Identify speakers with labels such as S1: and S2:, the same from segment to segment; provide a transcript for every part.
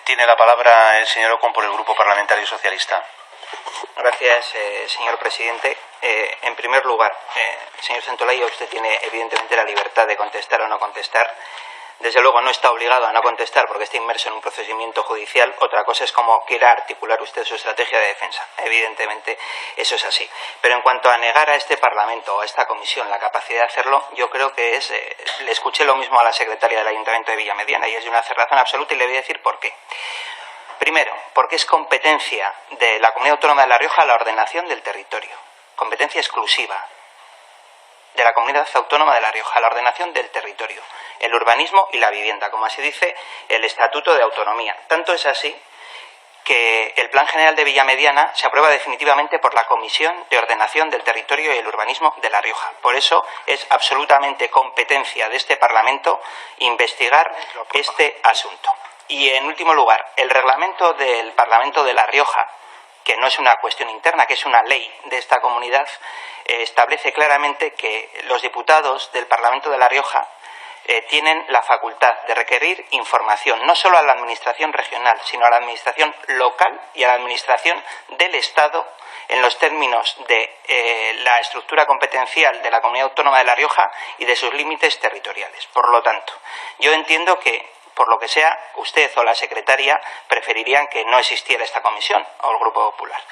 S1: Tiene la palabra el señor Ocon por el Grupo Parlamentario Socialista.
S2: Gracias, señor presidente. En primer lugar, señor Santolaya, usted tiene evidentemente la libertad de contestar o no contestar. Desde luego no está obligado a no contestar porque está inmerso en un procedimiento judicial. Otra cosa es cómo quiera articular usted su estrategia de defensa. Evidentemente eso es así. Pero en cuanto a negar a este Parlamento o a esta comisión la capacidad de hacerlo, yo creo que es... le escuché lo mismo a la secretaria del Ayuntamiento de Villamediana y es de una cerrazón absoluta y le voy a decir por qué. Primero, porque es competencia de la Comunidad Autónoma de La Rioja la ordenación del territorio. Competencia exclusiva de la Comunidad Autónoma de La Rioja, la ordenación del territorio, el urbanismo y la vivienda, como así dice el Estatuto de Autonomía. Tanto es así que el Plan General de Villamediana se aprueba definitivamente por la Comisión de Ordenación del Territorio y el Urbanismo de La Rioja. Por eso es absolutamente competencia de este Parlamento investigar este asunto. Y en último lugar, el reglamento del Parlamento de La Rioja, que no es una cuestión interna, que es una ley de esta comunidad, establece claramente que los diputados del Parlamento de La Rioja tienen la facultad de requerir información, no solo a la administración regional, sino a la administración local y a la administración del Estado en los términos de la estructura competencial de la Comunidad Autónoma de La Rioja y de sus límites territoriales. Por lo tanto, yo entiendo que, por lo que sea, usted o la secretaria preferirían que no existiera esta comisión o el Grupo Popular.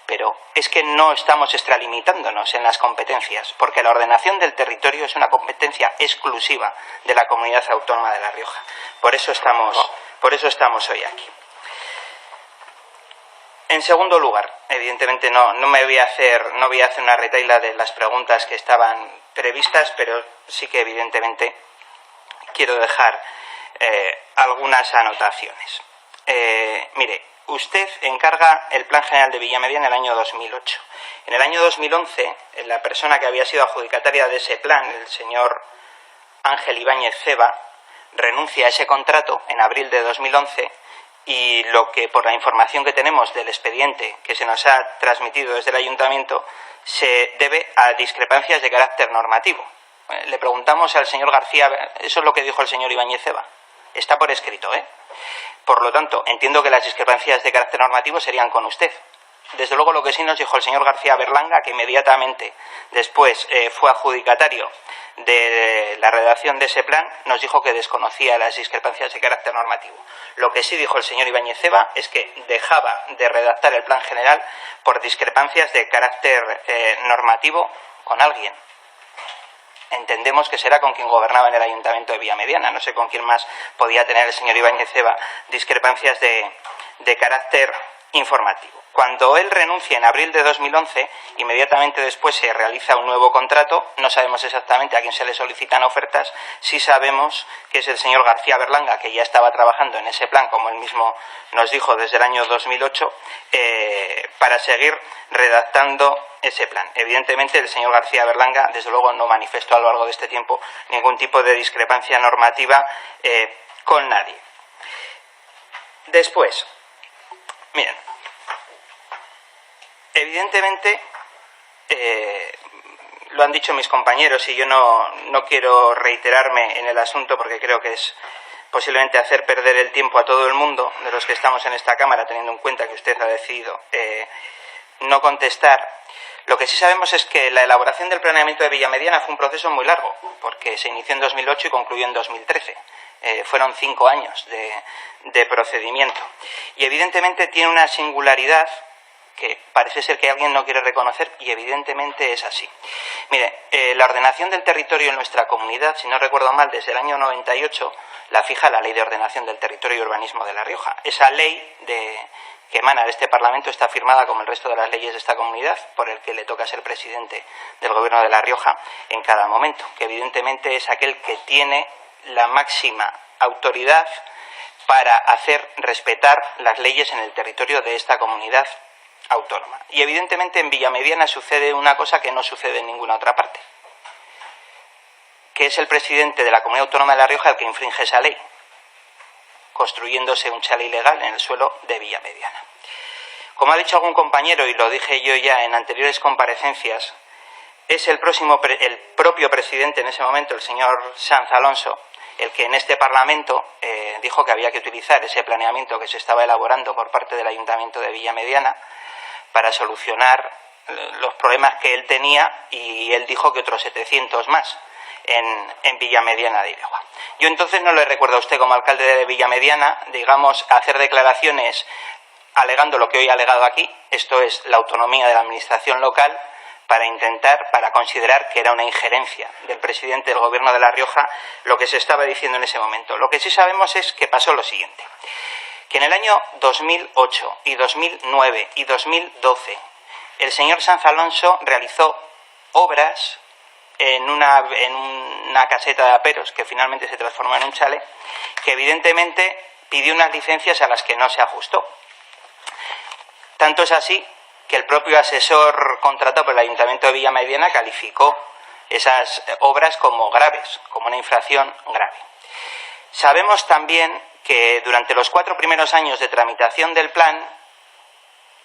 S2: Pero es que no estamos extralimitándonos en las competencias, porque la ordenación del territorio es una competencia exclusiva de la Comunidad Autónoma de La Rioja. Por eso estamos hoy aquí. En segundo lugar, evidentemente no voy a hacer una retahíla de las preguntas que estaban previstas, pero sí que evidentemente quiero dejar algunas anotaciones. Mire, usted encarga el Plan General de Villamediana en el año 2008. En el año 2011, la persona que había sido adjudicataria de ese plan, el señor Ángel Ibáñez Ceba, renuncia a ese contrato en abril de 2011 y lo que, por la información que tenemos del expediente que se nos ha transmitido desde el Ayuntamiento, se debe a discrepancias de carácter normativo. Le preguntamos al señor García, eso es lo que dijo el señor Ibáñez Ceba. Está por escrito, ¿eh? Por lo tanto, entiendo que las discrepancias de carácter normativo serían con usted. Desde luego, lo que sí nos dijo el señor García Berlanga, que inmediatamente después fue adjudicatario de la redacción de ese plan, nos dijo que desconocía las discrepancias de carácter normativo. Lo que sí dijo el señor Ibáñez Ceba es que dejaba de redactar el plan general por discrepancias de carácter normativo con alguien. Entendemos que será con quien gobernaba en el Ayuntamiento de Villamediana. No sé con quién más podía tener el señor Ibáñez Ceba discrepancias de carácter informativo. Cuando él renuncia en abril de 2011, inmediatamente después se realiza un nuevo contrato. No sabemos exactamente a quién se le solicitan ofertas. Sí sabemos que es el señor García Berlanga, que ya estaba trabajando en ese plan, como él mismo nos dijo, desde el año 2008, para seguir redactando ese plan. Evidentemente, el señor García Berlanga, desde luego, no manifestó a lo largo de este tiempo ningún tipo de discrepancia normativa con nadie. Después, miren, evidentemente, lo han dicho mis compañeros y yo no quiero reiterarme en el asunto porque creo que es posiblemente hacer perder el tiempo a todo el mundo de los que estamos en esta Cámara, teniendo en cuenta que usted ha decidido no contestar. Lo que sí sabemos es que la elaboración del planeamiento de Villamediana fue un proceso muy largo, porque se inició en 2008 y concluyó en 2013. Fueron 5 años de procedimiento. Y evidentemente tiene una singularidad que parece ser que alguien no quiere reconocer, y evidentemente es así. Mire, la ordenación del territorio en nuestra comunidad, si no recuerdo mal, desde el año 98 la fija la Ley de Ordenación del Territorio y Urbanismo de La Rioja. Esa ley que emana de este Parlamento está firmada, como el resto de las leyes de esta comunidad, por el que le toca ser presidente del Gobierno de La Rioja en cada momento, que evidentemente es aquel que tiene la máxima autoridad para hacer respetar las leyes en el territorio de esta comunidad autónoma. Y evidentemente en Villamediana sucede una cosa que no sucede en ninguna otra parte, que es el presidente de la Comunidad Autónoma de La Rioja el que infringe esa ley, construyéndose un chalet ilegal en el suelo de Villamediana. Como ha dicho algún compañero, y lo dije yo ya en anteriores comparecencias, es el propio presidente en ese momento, el señor Sanz Alonso, el que en este Parlamento dijo que había que utilizar ese planeamiento que se estaba elaborando por parte del Ayuntamiento de Villamediana para solucionar los problemas que él tenía, y él dijo que otros 700 más en Villamediana de Iregua. Yo entonces no le recuerdo a usted, como alcalde de Villamediana, digamos, hacer declaraciones alegando lo que hoy ha alegado aquí, esto es la autonomía de la administración local, para considerar que era una injerencia del presidente del Gobierno de La Rioja lo que se estaba diciendo en ese momento. Lo que sí sabemos es que pasó lo siguiente, que en el año 2008 y 2009 y 2012 el señor Sanz Alonso realizó obras en una caseta de aperos que finalmente se transformó en un chalet, que evidentemente pidió unas licencias a las que no se ajustó. Tanto es así que el propio asesor contratado por el Ayuntamiento de Villamediana calificó esas obras como graves, como una infracción grave. Sabemos también que durante los 4 primeros años de tramitación del plan,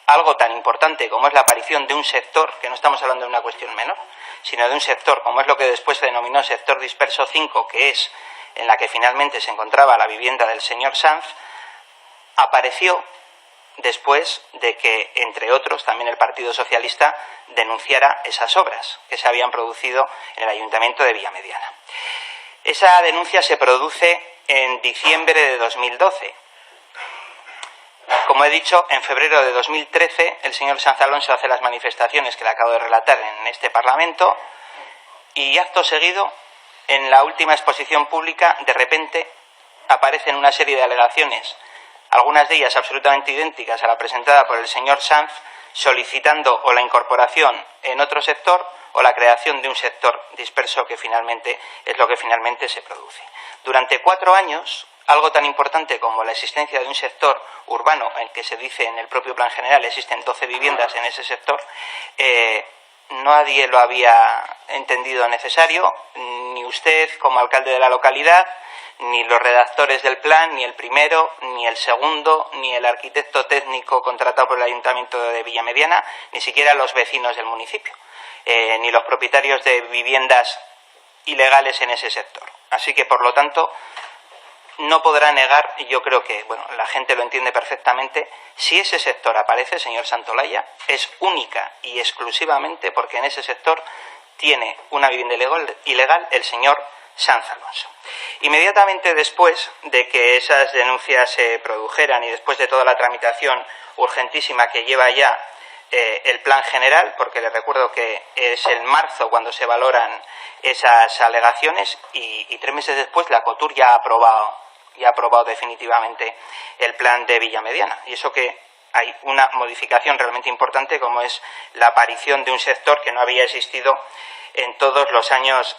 S2: algo tan importante como es la aparición de un sector, que no estamos hablando de una cuestión menor, sino de un sector como es lo que después se denominó sector disperso 5, que es en la que finalmente se encontraba la vivienda del señor Sanz, apareció después de que, entre otros, también el Partido Socialista denunciara esas obras que se habían producido en el Ayuntamiento de Villamediana. Esa denuncia se produce en diciembre de 2012. Como he dicho, en febrero de 2013 el señor Sanz Alonso hace las manifestaciones que le acabo de relatar en este Parlamento, y acto seguido, en la última exposición pública, de repente aparecen una serie de alegaciones, algunas de ellas absolutamente idénticas a la presentada por el señor Sanz, solicitando o la incorporación en otro sector o la creación de un sector disperso, que finalmente es lo que finalmente se produce. Durante 4 años, algo tan importante como la existencia de un sector urbano, en que se dice en el propio plan general existen 12 viviendas en ese sector, nadie lo había entendido necesario, ni usted como alcalde de la localidad, ni los redactores del plan, ni el primero, ni el segundo, ni el arquitecto técnico contratado por el Ayuntamiento de Villamediana, ni siquiera los vecinos del municipio, ni los propietarios de viviendas ilegales en ese sector. Así que, por lo tanto, no podrá negar, y yo creo que la gente lo entiende perfectamente, si ese sector aparece, señor Santolaya, es única y exclusivamente porque en ese sector tiene una vivienda ilegal el señor Sanz Alonso. Inmediatamente después de que esas denuncias se produjeran y después de toda la tramitación urgentísima que lleva ya el plan general, porque les recuerdo que es en marzo cuando se valoran esas alegaciones, y 3 meses después la COTUR ya ha aprobado definitivamente el plan de Villamediana, y eso que hay una modificación realmente importante, como es la aparición de un sector que no había existido en todos los años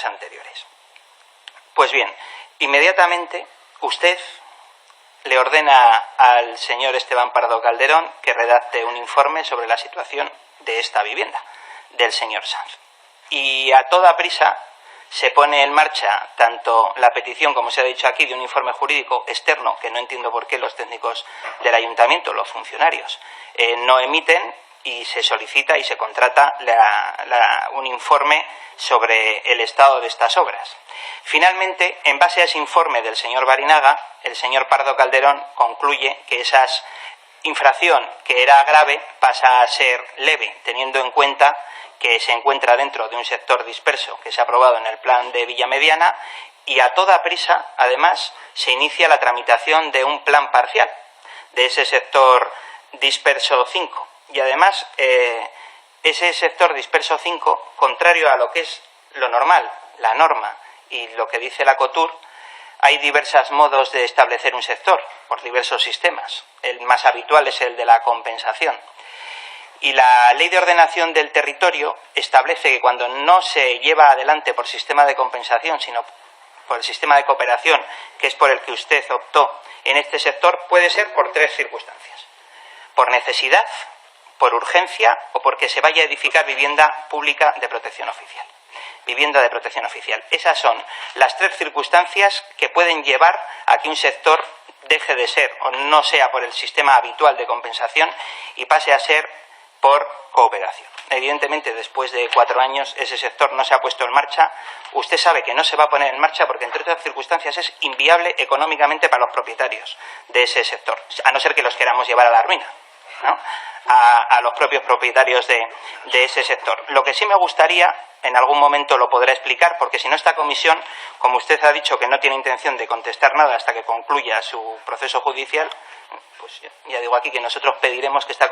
S2: anteriores. Pues bien, inmediatamente usted le ordena al señor Esteban Pardo Calderón que redacte un informe sobre la situación de esta vivienda del señor Sanz. Y a toda prisa se pone en marcha tanto la petición, como se ha dicho aquí, de un informe jurídico externo, que no entiendo por qué los técnicos del ayuntamiento, los funcionarios, no emiten, y se solicita y se contrata un informe sobre el estado de estas obras. Finalmente, en base a ese informe del señor Barinaga, el señor Pardo Calderón concluye que esa infracción, que era grave, pasa a ser leve, teniendo en cuenta que se encuentra dentro de un sector disperso que se ha aprobado en el plan de Villamediana, y a toda prisa, además, se inicia la tramitación de un plan parcial de ese sector disperso 5. Y además, ese sector disperso 5, contrario a lo que es lo normal, la norma y lo que dice la COTUR, hay diversos modos de establecer un sector por diversos sistemas. El más habitual es el de la compensación. Y la Ley de Ordenación del Territorio establece que cuando no se lleva adelante por sistema de compensación, sino por el sistema de cooperación, que es por el que usted optó en este sector, puede ser por 3 circunstancias: por necesidad, por urgencia o porque se vaya a edificar vivienda pública de protección oficial. Vivienda de protección oficial. Esas son las 3 circunstancias que pueden llevar a que un sector deje de ser o no sea por el sistema habitual de compensación y pase a ser por cooperación. Evidentemente, después de 4 años, ese sector no se ha puesto en marcha. Usted sabe que no se va a poner en marcha porque, entre otras circunstancias, es inviable económicamente para los propietarios de ese sector, a no ser que los queramos llevar a la ruina, ¿no? A los propios propietarios de ese sector. Lo que sí me gustaría, en algún momento lo podrá explicar, porque si no, esta comisión, como usted ha dicho que no tiene intención de contestar nada hasta que concluya su proceso judicial, pues ya digo aquí que nosotros pediremos que esta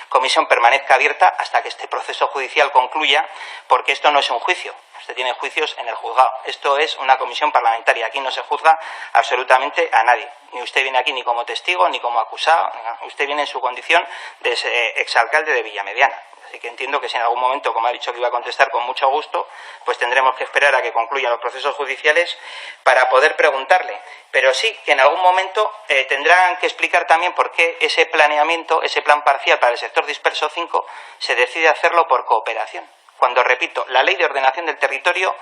S2: comisión permanezca abierta hasta que este proceso judicial concluya, porque esto no es un juicio. Usted tiene juicios en el juzgado. Esto es una comisión parlamentaria. Aquí no se juzga absolutamente a nadie. Ni usted viene aquí ni como testigo, ni como acusado. Usted viene en su condición de exalcalde de Villamediana. Así que entiendo que si en algún momento, como ha dicho que iba a contestar con mucho gusto, pues tendremos que esperar a que concluyan los procesos judiciales para poder preguntarle. Pero sí que en algún momento tendrán que explicar también por qué ese planeamiento, ese plan parcial para el sector disperso 5, se decide hacerlo por cooperación. Cuando, repito, la Ley de Ordenación del Territorio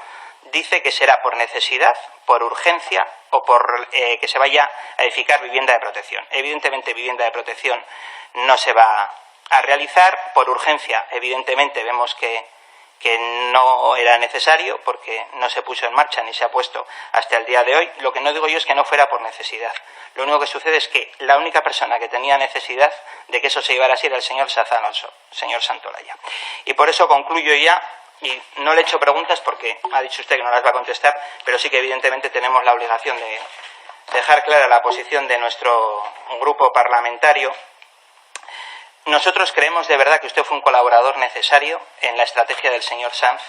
S2: dice que será por necesidad, por urgencia o por que se vaya a edificar vivienda de protección. Evidentemente, vivienda de protección no se va a realizar. Por urgencia, evidentemente, vemos que no era necesario porque no se puso en marcha ni se ha puesto hasta el día de hoy. Lo que no digo yo es que no fuera por necesidad. Lo único que sucede es que la única persona que tenía necesidad de que eso se llevara así era el señor Sanz Alonso, señor Santolaya. Y por eso concluyo ya, y no le he hecho preguntas porque ha dicho usted que no las va a contestar, pero sí que evidentemente tenemos la obligación de dejar clara la posición de nuestro grupo parlamentario. Nosotros creemos de verdad que usted fue un colaborador necesario en la estrategia del señor Sanz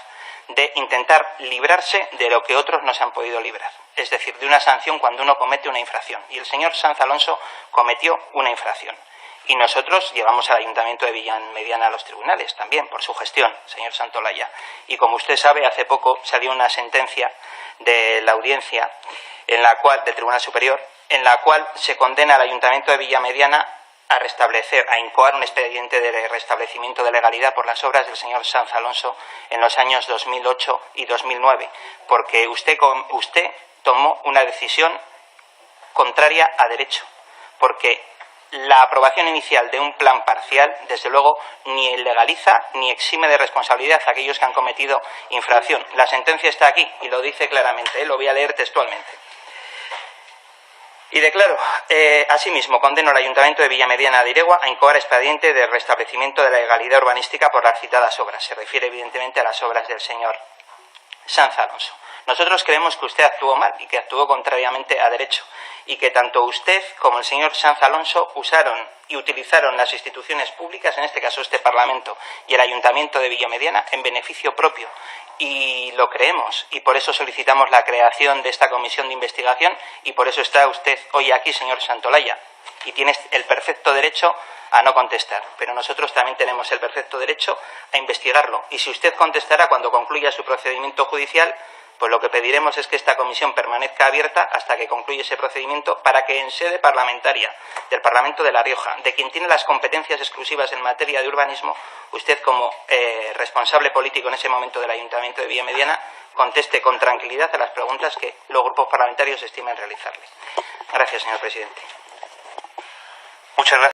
S2: de intentar librarse de lo que otros no se han podido librar, es decir, de una sanción cuando uno comete una infracción. Y el señor Sanz Alonso cometió una infracción. Y nosotros llevamos al Ayuntamiento de Villamediana a los tribunales también, por su gestión, señor Santolaya. Y como usted sabe, hace poco salió una sentencia de la audiencia, del Tribunal Superior, en la cual se condena al Ayuntamiento de Villamediana a incoar un expediente de restablecimiento de legalidad por las obras del señor Sanz Alonso en los años 2008 y 2009, porque usted tomó una decisión contraria a derecho, porque la aprobación inicial de un plan parcial, desde luego, ni legaliza ni exime de responsabilidad a aquellos que han cometido infracción. La sentencia está aquí y lo dice claramente, lo voy a leer textualmente. Y declaro, asimismo, condeno al Ayuntamiento de Villamediana de Iregua a incoar expediente de restablecimiento de la legalidad urbanística por las citadas obras. Se refiere evidentemente a las obras del señor Sanz Alonso. Nosotros creemos que usted actuó mal y que actuó contrariamente a derecho, y que tanto usted como el señor Sanz Alonso usaron y utilizaron las instituciones públicas, en este caso este Parlamento y el Ayuntamiento de Villamediana, en beneficio propio. Y lo creemos, y por eso solicitamos la creación de esta comisión de investigación, y por eso está usted hoy aquí, señor Santolaya, y tiene el perfecto derecho a no contestar, pero nosotros también tenemos el perfecto derecho a investigarlo, y si usted contestará cuando concluya su procedimiento judicial, pues lo que pediremos es que esta comisión permanezca abierta hasta que concluya ese procedimiento, para que en sede parlamentaria del Parlamento de La Rioja, de quien tiene las competencias exclusivas en materia de urbanismo, usted como responsable político en ese momento del Ayuntamiento de Villamediana conteste con tranquilidad a las preguntas que los grupos parlamentarios estimen realizarle. Gracias, señor presidente.
S1: Muchas gracias.